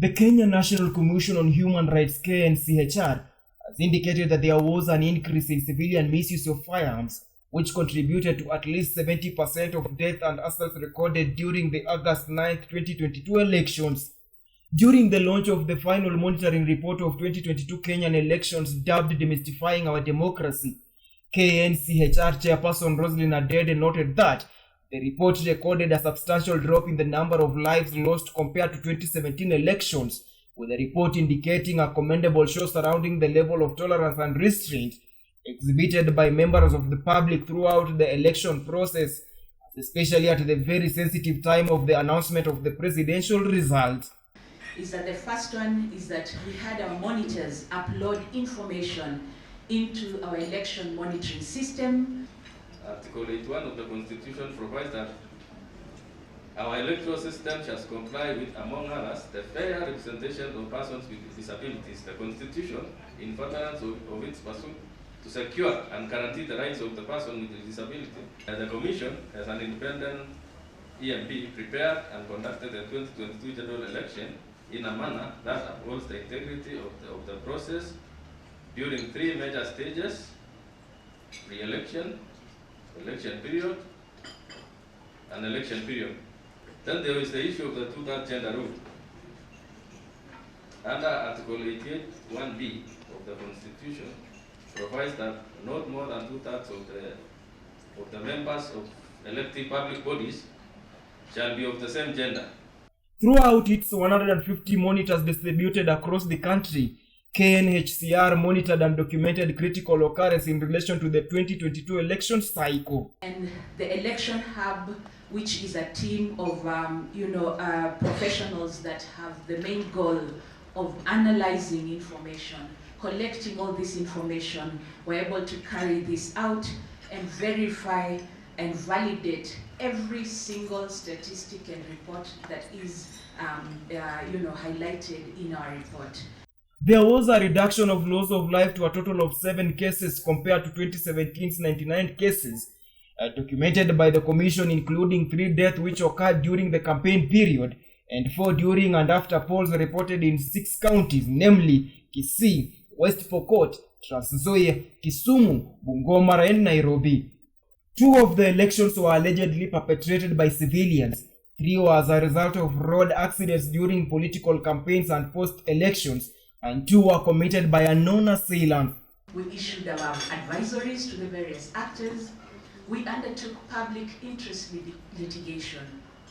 The Kenya National Commission on Human Rights (Knchr) has indicated that there was an increase in civilian misuse of firearms, which contributed to at least 70% of death and assaults recorded during the August 9, 2022 elections. During the launch of the final monitoring report of 2022 Kenyan elections dubbed Demystifying Our Democracy, Knchr chairperson Roslyn Adede noted that the report recorded a substantial drop in the number of lives lost compared to 2017 elections, with the report indicating a commendable show surrounding the level of tolerance and restraint exhibited by members of the public throughout the election process, especially at the very sensitive time of the announcement of the presidential result. Is that the first one is that we had our monitors upload information into our election monitoring system. Article 81 of the Constitution provides that our electoral system shall comply with, among others, the fair representation of persons with disabilities. The Constitution, in furtherance of its pursuit to secure and guarantee the rights of the person with a disability. The Commission, as an independent EMP, prepared and conducted the 2022 general election in a manner that upholds the integrity of the process during three major stages: pre-election, election period, and election period. Then there is the issue of the two-thirds gender rule. Under Article 88 1B of the Constitution provides that not more than two-thirds of the members of elective public bodies shall be of the same gender. Throughout its 150 monitors distributed across the country, Knchr monitored and documented critical occurrences in relation to the 2022 election cycle. And the election hub, which is a team of professionals that have the main goal of analyzing information, collecting all this information, were able to carry this out and verify and validate every single statistic and report that is highlighted in our report. There was a reduction of loss of life to a total of 7 cases compared to 2017's 99 cases, documented by the Commission, including 3 deaths which occurred during the campaign period and 4 during and after polls reported in 6 counties, namely Kisii, West Pokot, Trans Nzoia, Kisumu, Bungoma, and Nairobi. 2 of the elections were allegedly perpetrated by civilians. 3 were as a result of road accidents during political campaigns and post-elections, and 2 were committed by a known assailant. We issued our advisories to the various actors. We undertook public interest litigation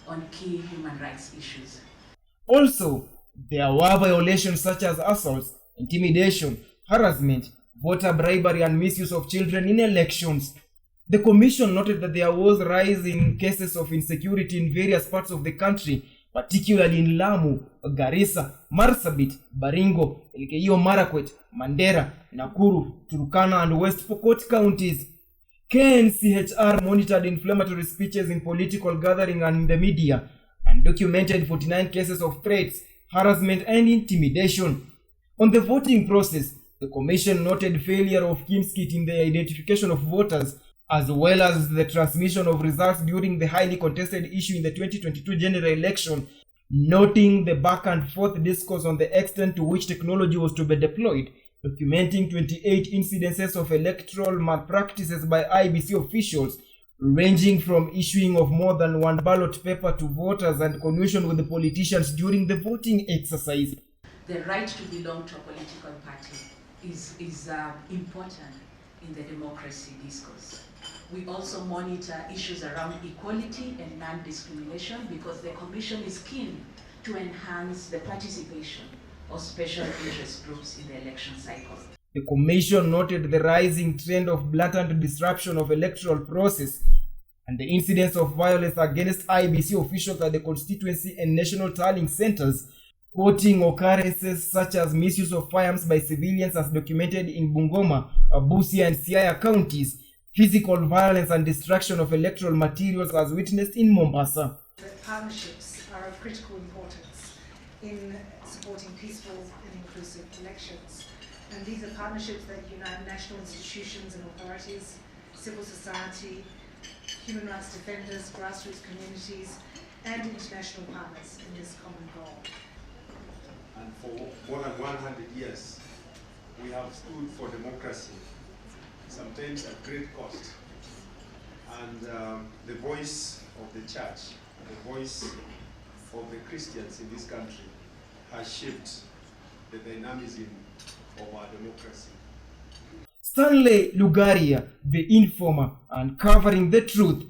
on key human rights issues. Also, there were violations such as assaults, intimidation, harassment, voter bribery, and misuse of children in elections. The Commission noted that there was a rise in cases of insecurity in various parts of the country, particularly in Lamu, Garissa, Marsabit, Baringo, Elgeyo Marakwet, Mandera, Nakuru, Turkana, and West Pokot counties. Knchr monitored inflammatory speeches in political gatherings and in the media, and documented 49 cases of threats, harassment, and intimidation. On the voting process, the Commission noted failure of Knchr in the identification of voters, as well as the transmission of results during the highly contested issue in the 2022 general election, noting the back and forth discourse on the extent to which technology was to be deployed, documenting 28 incidences of electoral malpractices by IEBC officials, ranging from issuing of more than 1 ballot paper to voters and collusion with the politicians during the voting exercise. The right to belong to a political party is important in the democracy discourse. We also monitor issues around equality and non-discrimination because the Commission is keen to enhance the participation of special interest groups in the election cycle. The Commission noted the rising trend of blatant disruption of electoral process and the incidence of violence against IEBC officials at the constituency and national tallying centers, quoting occurrences such as misuse of firearms by civilians as documented in Bungoma, Busia, and Siaya counties, physical violence and destruction of electoral materials as witnessed in Mombasa. The partnerships are of critical importance in supporting peaceful and inclusive elections. And these are partnerships that unite national institutions and authorities, civil society, human rights defenders, grassroots communities, and international partners in this common goal. more than 100 years, we have stood for democracy, sometimes at great cost. And the voice of the church, the voice of the Christians in this country has shaped the dynamism of our democracy. Stanley Lugaria, the informer, uncovering the truth